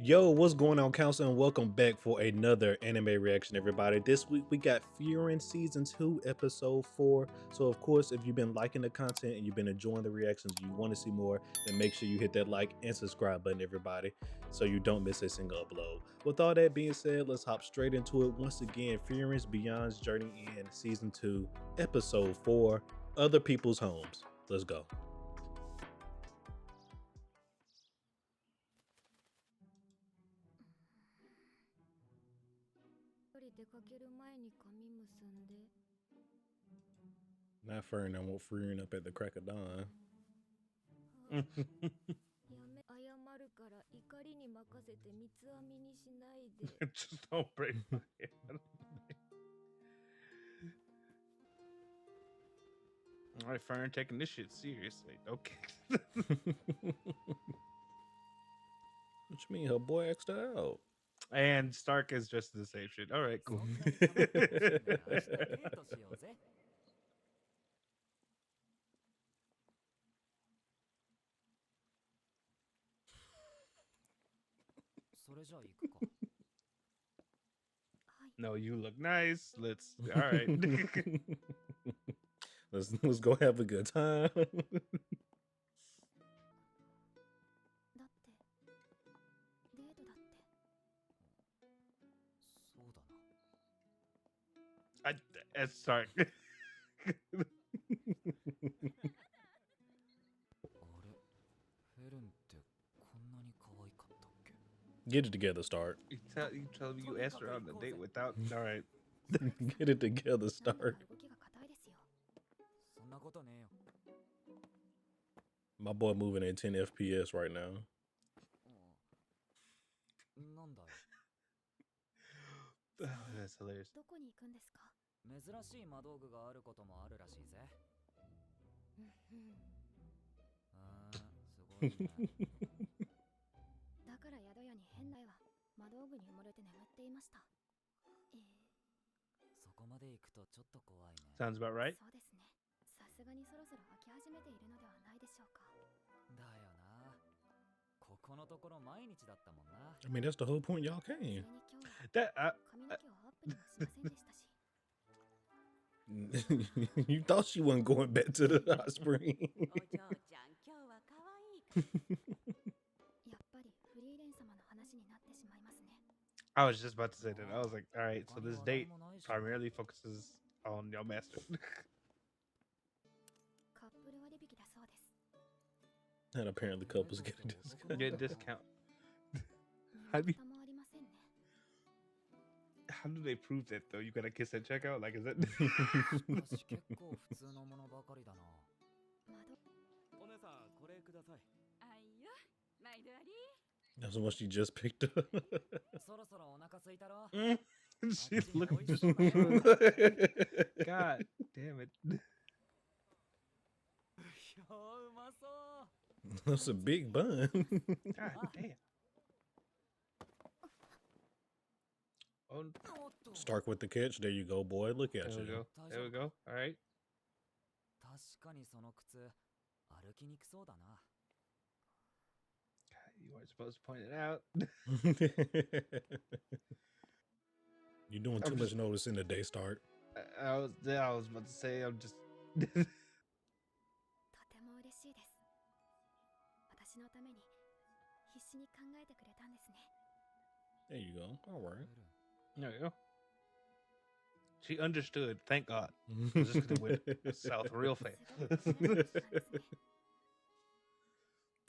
Yo, what's going on, Council, and welcome back for another anime reaction, everybody. This week we got Frieren Season 2, Episode 4. So, of course, if you've been liking the content and you've been enjoying the reactions, you want to see more, then make sure you hit that like and subscribe button, everybody, so you don't miss a single upload. With all that being said, let's hop straight into it. Once again, Frieren's Beyond's Journey in Season 2, Episode 4, Other People's Homes. Let's go. Not Fern, I want Frieren up at the crack of dawn. Just don't break my head. All right, Fern, taking this shit seriously. Okay. What you mean? Her boy asked her out. And Stark is just the same shit. All right, cool. No, you look nice. Let's. All right. let's go have a good time. That's Stark. Get it together, Start. You tell me you asked her on a date without. All right. Get it together, Start. My boy moving at 10 FPS right now. That's hilarious. 珍しい魔道具があることもあるらしいぜ。ああ、すごいね。だから宿屋に変な絵は魔道具に埋もれて眠っていました。そこまで行くとちょっと怖いね。Sounds about right. そうですね。さすがにそろそろ飽き始めているのではないでしょうか。だよな。ここのところ毎日だったもんな。I mean, that's the whole point y'all came. That髪の毛をアップにもしませんでしたし。You thought she wasn't going back to the hot spring. やっぱりフリーレン様の話になってしまいますね。I was just about to say that. I was like, all right, so this date primarily focuses on your master. カップル割引だそうです。 And apparently couples get a discount. Get a discount. How do they prove that though? You gotta kiss at checkout? Like, is that? That's what she just picked up. She looked. God damn it. That's a big bun. God damn. Oh, Stark with the catch. There you go, boy. Look at there we you. go. There we go. All right. God, you weren't supposed to point it out. You're doing too much notice in the day, Start. I was about to say, I'm just. There you go. All right. There you go. She understood. Thank God. Just because it went south real fast.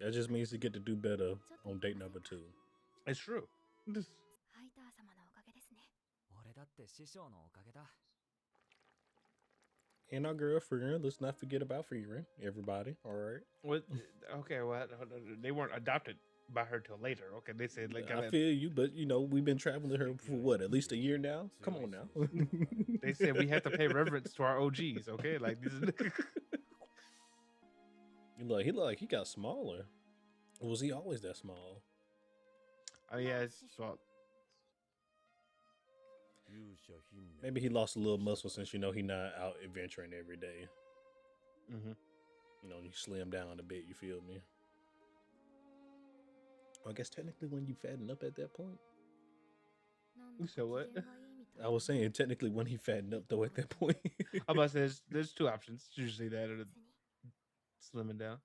That just means you get to do better on date number 2. It's true. And our girl Frieren. Let's not forget about Frieren. Everybody. All right. What? Okay. Well, they weren't adopted by her till later. Okay, they said like. I feel you, but you know we've been traveling her for what, at least a year now. Come on now. They said we have to pay reverence to our OGs. Okay, like this is. He got smaller. Or was he always that small? Oh yeah, it's well. Maybe he lost a little muscle since you know he not out adventuring every day. Mm-hmm. You know, he slimmed down a bit. You feel me? I guess technically when you fatten up at that point. You said what? I was saying technically when he fattened up though at that point. I'm about to say there's two options. It's usually that or the slimming down.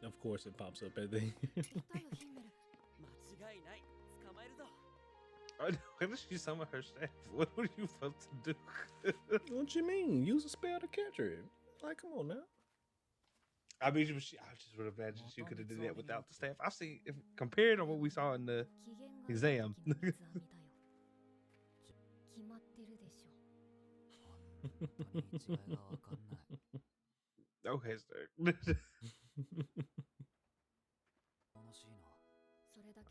Of course it pops up at the Why does she summon her staff? What are you supposed to do? What you mean? Use a spell to catch her. Like, come on now. I mean, I just would imagine she could have did that without the staff. I've seen, if compared to what we saw in the exam. Okay, sir.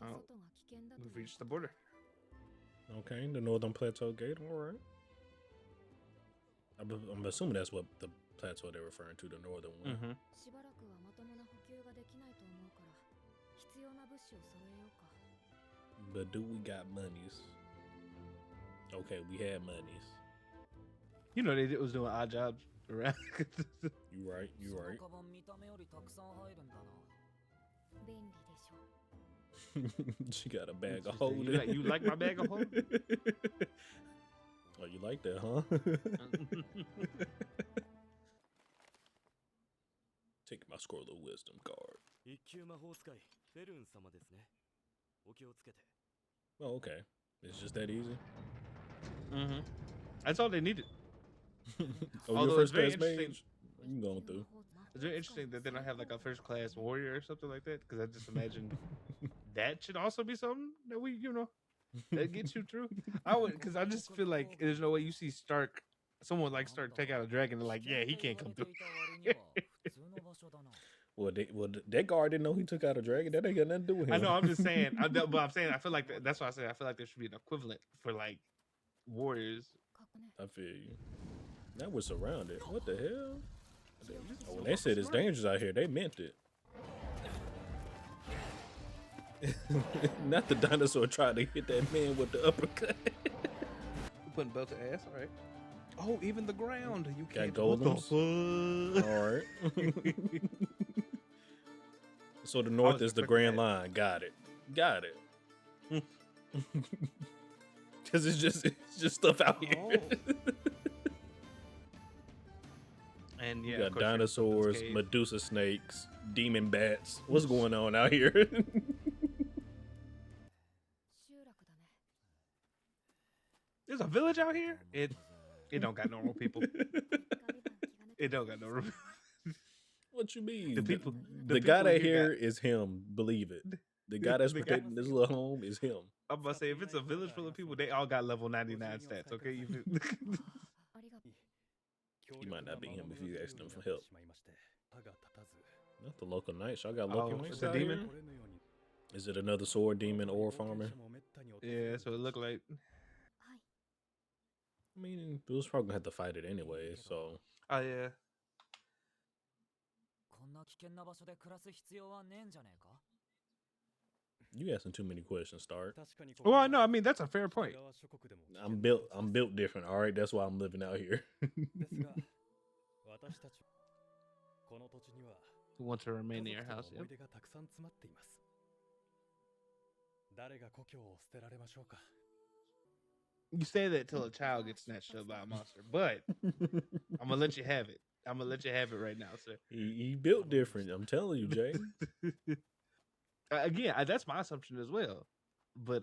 Oh, we've reached the border. Okay, the Northern Plateau Gate. All right. I'm assuming that's what the plateau they're referring to, the northern one. Mm-hmm. But do we got monies? Okay, we had monies. You know they was doing odd jobs around. You right. You right. She got a bag of holding. You like my bag of holding? Oh, you like that, huh? Take my scroll of wisdom card. Oh, okay. It's just that easy. Mm-hmm. That's all they needed. Oh, Although your it's first very class interesting. mage? You going through? It's very interesting that they don't have like a first class warrior or something like that. Because I just imagine that should also be something that we, that gets you through. Because I just feel like there's no way you see someone like Stark take out a dragon and like, yeah, he can't come through. Well, that guard didn't know he took out a dragon. That ain't got nothing to do with him. I know. I'm just saying. But I'm saying I feel like that's why I say I feel like there should be an equivalent for like warriors. I feel you. Now we're surrounded. What the hell? Oh, when they said it's dangerous out here, they meant it. Not the dinosaur trying to hit that man with the uppercut. Putting belt to ass. All right. Oh, even the ground. You Got can't. golems. All right. So the north is the Grand Line. Got it. Because it's just stuff out here. Oh. And yeah, you got dinosaurs, cave. Medusa snakes, demon bats. What's going on out here? There's a village out here. It don't got normal people. It don't got normal. What you mean? The guy people that here here is him. Believe it. The guy that's protecting this little home is him. I'm about to say, if it's a village full of people, they all got level 99 stats. Okay, He might not be him if you ask them for help. Not the local knights. Y'all got local knights it's a out demon? here? Is it another sword demon or farmer? Yeah, so it looked like. I mean, we was probably gonna have to fight it anyway. So. Oh yeah. You asking too many questions, Stark. Well, no, I mean that's a fair point. I'm built different. All right, that's why I'm living out here. Who wants to remain in your house? Yep. You say that till a child gets snatched up by a monster, but I'm gonna let you have it. I'm gonna let you have it right now, sir. He built different. I'm telling you, Jay. Again, that's my assumption as well. But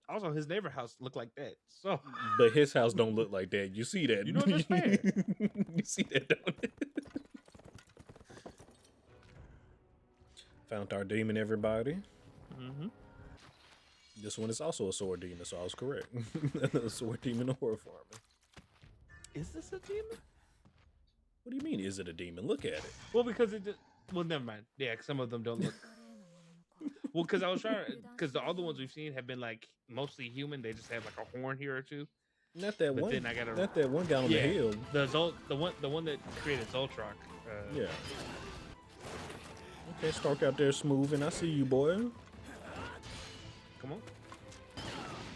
also, his neighbor house looked like that. So, but his house don't look like that. You see that? You know that's fair. You see that, don't it? Found our demon, everybody. Mm-hmm. This one is also a sword demon, so I was correct. A sword demon or a farmer. Is this a demon? What do you mean? Is it a demon? Look at it. Well, because well, never mind. Yeah, some of them don't look. Well, because I was trying, because the other ones we've seen have been like mostly human. They just have like a horn here or two. Not that But one. then I gotta- Not that one guy on the hill. The one that created Zoltrak. Yeah. Okay, Stark out there smoothing. I see you, boy. Come on.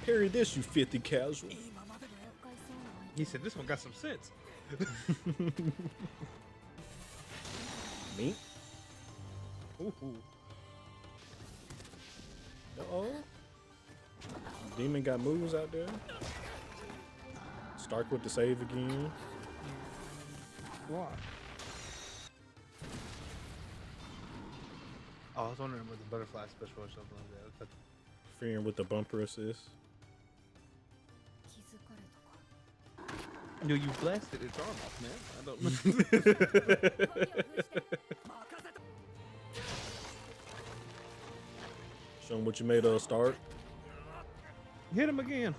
Parry this, you 50 casual. He said this one got some sense. Me? Uh-oh. Demon got moves out there. Stark with the save again. Why? Oh, I was wondering with the butterfly special or something like that. But Frieren with the bumper assist. 気づかれたか no, you blasted its arm off, man. I don't know. 神を封じて任せた Show him what you made of, Stark. Hit him again.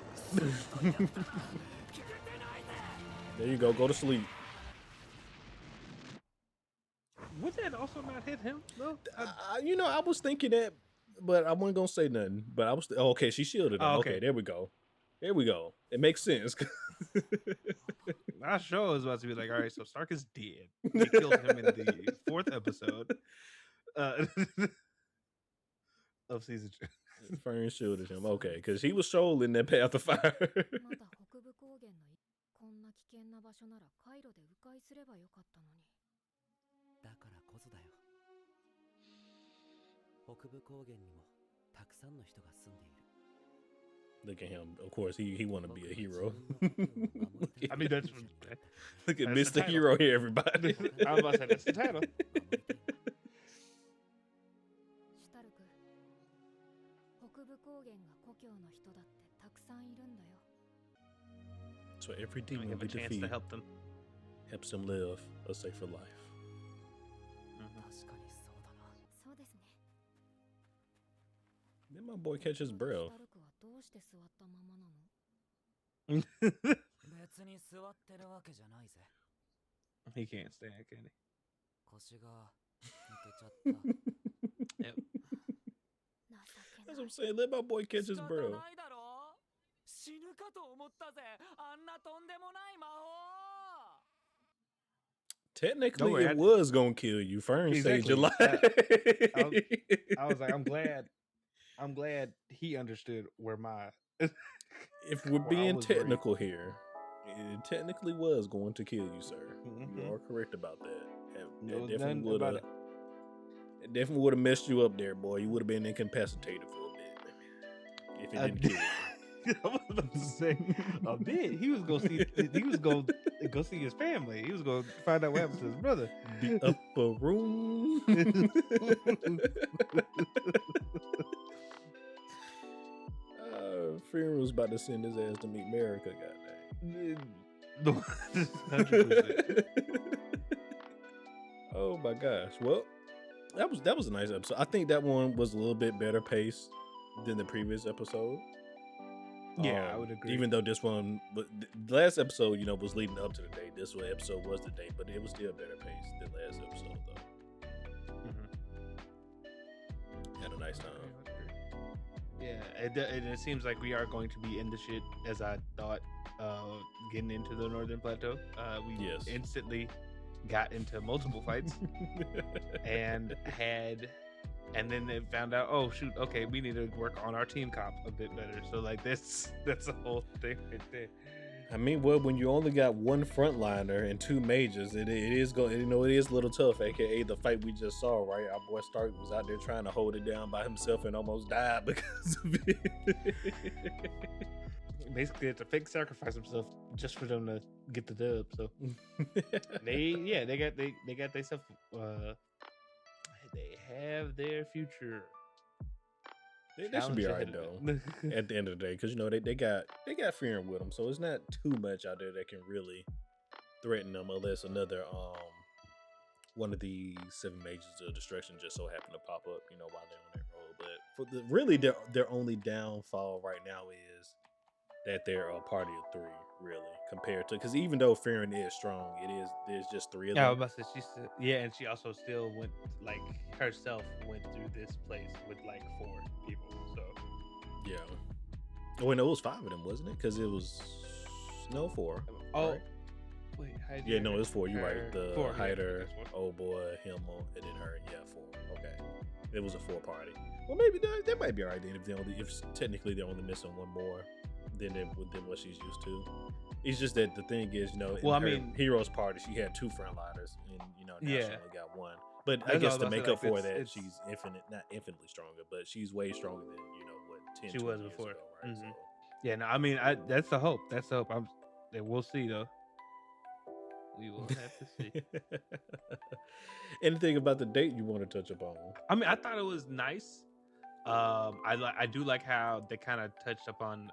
There you go. Go to sleep. Would that also not hit him? No. I was thinking that, but I wasn't gonna say nothing. But I was okay. She shielded him. Oh, okay, there we go. There we go. It makes sense. I sure was about to be like, all right, so Stark is dead. They killed him in the 4th episode of season 2. Frieren shielded him. Okay, because he was shown in that path of fire. まだ北部高原のこんな危険な場所なら回路で迂回すればよかったのにだからこそだよ北部高原にもたくさんの人が住んでいる Look at him. Of course, he want to be a hero. I mean, that's Look at that's the Mr. title. Hero here, everybody. I was about to say that's the title. シュタルク北部高原が故郷の人だってたくさんいるんだよ So every Giving demon him we a chance defeat to help them. helps him live a safer life. 確かにそうだなそうですね Then my boy catch his シュ breath. タルクはどうして座ったままなの 別に座ってるわけじゃないぜ He can't stand, can he? 腰が抜けちゃった Yep. 情け That's な what I'm い saying. Let my boy catch his 仕方 breath. ないだろ死ぬかと思ったぜあんなとんでもない魔法 Technically, worry, it was gonna kill you. Fern saved your life. I was like, I'm glad he understood where my. If we're Well, I being was worried. technical here, it technically was going to kill you, sir. Mhm. You are correct about that. No, It definitely nothing would about have. it. It definitely would have messed you up there, boy. You would have been incapacitated for a bit if it I didn't did. kill you. I was about to say a bit. He was gonna see. He was gonna go see his family. He was gonna find out what happened to his brother. The upper room. Frieren was about to send his ass to meet America, goddamn. 100%. Oh my gosh. Well, that was a nice episode. I think that one was a little bit better paced than the previous episode. Yeah, I would agree. Even though this one, but the last episode, was leading up to the date. This one episode was the date, but it was still better paced than last episode, though. Had a nice time. Yeah, it seems like we are going to be in the shit as I thought. Getting into the Northern Plateau, we Yes. instantly got into multiple fights and then they found out, oh shoot, okay, we need to work on our team comp a bit better. So like that's the whole thing right there. I mean, well, when you only got one frontliner and two majors, it is it is a little tough. AKA the fight we just saw, right? Our boy Stark was out there trying to hold it down by himself and almost died because of it. Basically, had to fake sacrifice himself just for them to get the dub. So they got themselves. They have their future. They should be challenge all right ahead though. of them. At the end of the day, because they got Frieren with them, so it's not too much out there that can really threaten them unless another one of the 7 majors of destruction just so happen to pop up, while they're on that road. But for their only downfall right now is that they're a party of 3, really, compared to, because even though Frieren is strong, there's just 3 of them. Yeah, I was about to say, she said, and she also still went herself went through this place with 4 people. So Yeah. Oh, wait, no, it was 5 of them, wasn't it? Because it was 4. oh right? wait, Heidi, Yeah, no, it's 4. You're right. The 4, yeah, Hyder, that's 4. old boy, him, and then her. Yeah, 4. Okay, it was a 4 party. Well, maybe that might be alright then. If technically they're only missing 1 more than what she's used to. It's just that the thing is, in Well, I her mean- Heroes party, she had 2 frontliners, and National only got 1. But I That's guess all to I was make about up to say, for like, that, it's she's not infinitely stronger, but she's way stronger than what 10, she 20 was years before. ago, right? Mhm. Yeah, no, I mean, that's the hope. That's the hope. We'll see though. We will have to see. Anything about the date you want to touch upon? I mean, I thought it was nice. I do like how they kind of touched upon.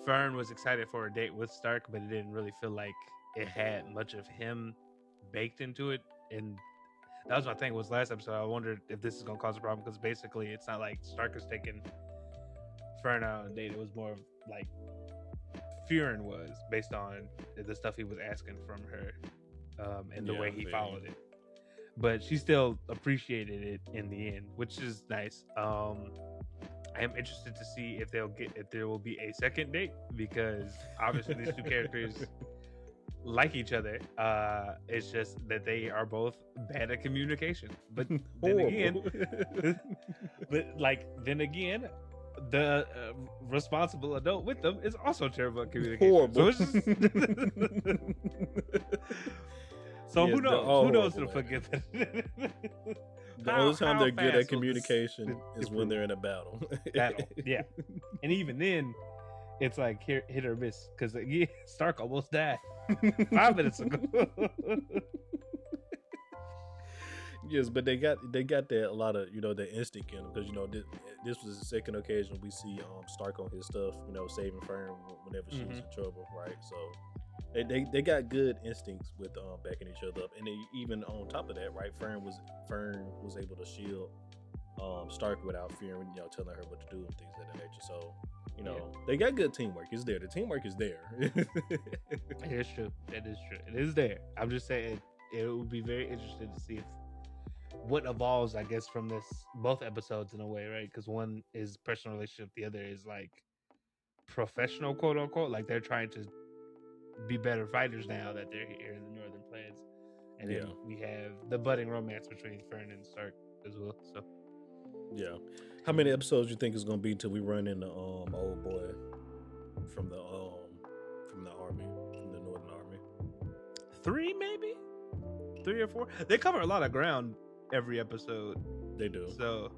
Fern was excited for a date with Stark, but it didn't really feel like it had much of him baked into it. And that was my thing. Was last episode. I wondered if this is gonna cause a problem because basically it's not like Stark is taking Fern out on a date. It was more of like Frieren was based on the stuff he was asking from her, and the way he followed it. But she still appreciated it in the end, which is nice. I am interested to see if there will be a second date because obviously these two characters like each other. It's just that they are both bad at communication. But then again, the responsible adult with them is also terrible at communication. Horrible. So Yes, who knows? Who knows to forgive it? The only time they're good at fast will this communication is when improve? they're in a battle. Battle, yeah. And even then, it's like hit or miss because Stark almost died 5 minutes ago. Yes, but they got that a lot of the instinct in them because this was the second occasion we see Stark on his stuff, saving Fern whenever she was in trouble, right? So they got good instincts with backing each other up, and they, even on top of that, right? Fern was able to shield Stark without fearing, telling her what to do and things of that nature. So they got good teamwork. It's there. The teamwork is there. It is true. It is true. It is there. I'm just saying it would be very interesting to see what evolves, I guess, from both episodes in a way, right? Because one is personal relationship, the other is like professional, quote unquote. Like they're trying to be better fighters now that they're here in the Northern Plains, and then we have the budding romance between Fern and Stark as well. So, yeah, how many episodes you think is gonna be till we run into old boy from the army, from the Northern Army? 3 maybe, 3 or 4. They cover a lot of ground every episode. They do. So,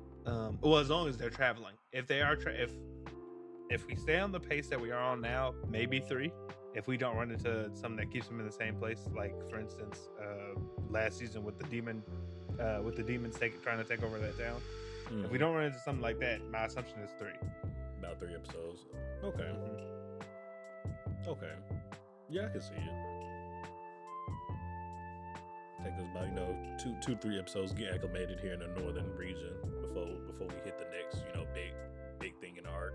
well, as long as they're traveling. If they are, if we stay on the pace that we are on now, maybe 3. If we don't run into something that keeps them in the same place, like for instance, last season with the demons trying to take over that town. Mm-hmm. If we don't run into something like that, my assumption is 3. About 3 episodes. Okay. Mm-hmm. Okay. Yeah, I can see it. Take us about 2-3 episodes get acclimated here in the northern region before we hit the next big thing in the arc.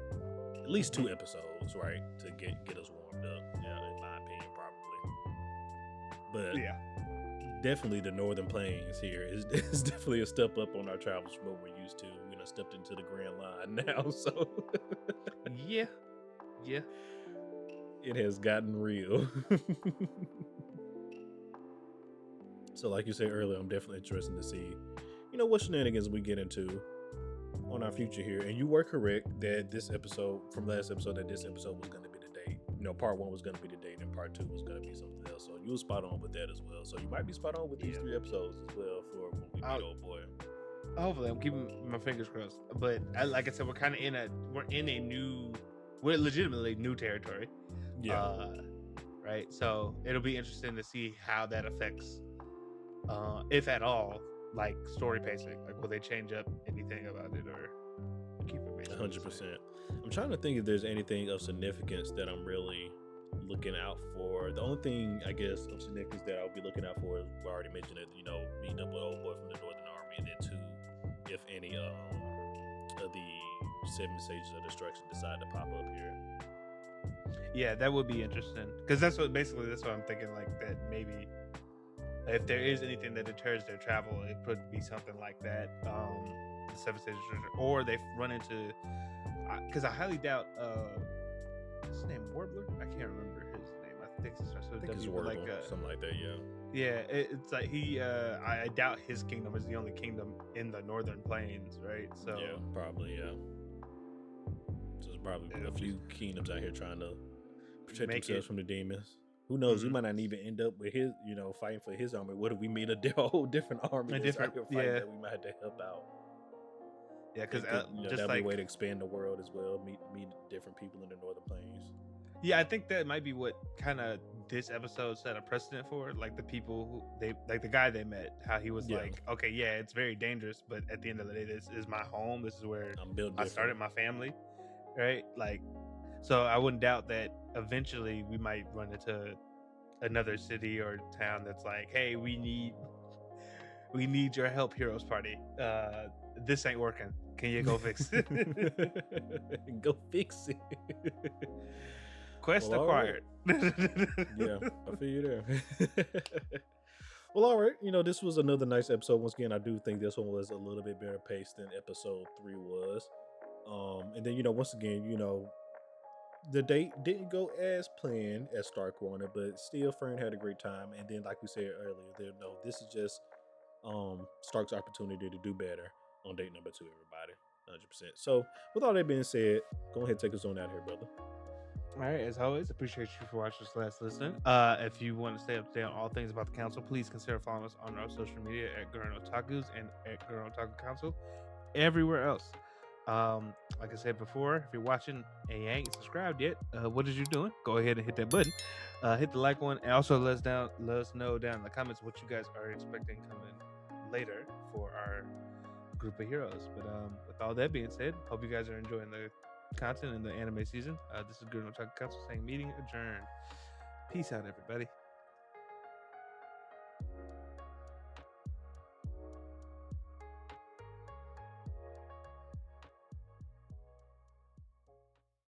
At least 2 episodes, right, to get us warmed up. Yeah, in my opinion, probably. But yeah, definitely the Northern Plains here is definitely a step up on our travels from what we're used to. Stepped into the Grand Line now, so yeah, it has gotten real. So, like you said earlier, I'm definitely interested to see, what shenanigans we get into on our future here. And you were correct that this episode was going to be the date. Part 1 was going to be the date, and part 2 was going to be something else. So you were spot on with that as well. So you might be spot on with these 3 episodes as well for when we meet old boy. Hopefully, I'm keeping my fingers crossed. But like I said, we're kind of we're legitimately new territory. Yeah. Right. So it'll be interesting to see how that affects, if at all, like story pacing. Like, will they change up anything about it or keep it basically 100%. I'm trying to think if there's anything of significance that I'm really looking out for. The only thing, I guess, of significance that I'll be looking out for is, we already mentioned it, meeting up with old boy from the Northern Army, and then 2, if any of the 7 Sages of Destruction decide to pop up here. Yeah, that would be interesting, because that's what I'm thinking, like, that maybe if there is anything that deters their travel, it could be something like that. The 7 Sages of Destruction, or they run into, because I highly doubt what's his name, Warbler? I can't remember his name. I think it starts with it's W, Warbler, something like that. Yeah, it's like I doubt his kingdom is the only kingdom in the Northern Plains, right? So yeah, probably, yeah. So there's probably a few kingdoms out here trying to protect themselves from the demons. Who knows? We might not even end up with his, fighting for his army. What if we meet a whole different army that's out here fighting that we might have to help out? Yeah, because that'd be a way to expand the world as well. Meet different people in the Northern Plains. Yeah, I think that might be what kind of this episode set a precedent for. Like the people who the guy they met, how he was like, okay, yeah, it's very dangerous, but at the end of the day, this is my home. This is where I started my family, right? Like, so I wouldn't doubt that eventually we might run into another city or town that's like, hey, we need your help, Heroes Party. This ain't working. Can you go fix it? Go fix it. Quest acquired. Yeah, I feel you there. Well, all right. This was another nice episode. Once again, I do think this one was a little bit better paced than episode 3 was. And then, once again, the date didn't go as planned as Stark wanted, but still Frieren had a great time. And then, like we said earlier, this is just Stark's opportunity to do better on date number 2, everybody. 100%. So, with all that being said, go ahead and take us on out here, brother. All right, as always, appreciate you for watching this last listen. If you want to stay up to date on all things about the council, please consider following us on our social media at gurrencouncil and at gurrencouncil. Everywhere else. Like I said before, if you're watching and you ain't subscribed yet, what is you doing? Go ahead and hit that button. Hit the like one, and also let us know down in the comments what you guys are expecting coming later for our group of heroes. But with all that being said, hope you guys are enjoying the content in the anime season. This is Gurrencouncil saying meeting adjourned. Peace out, everybody.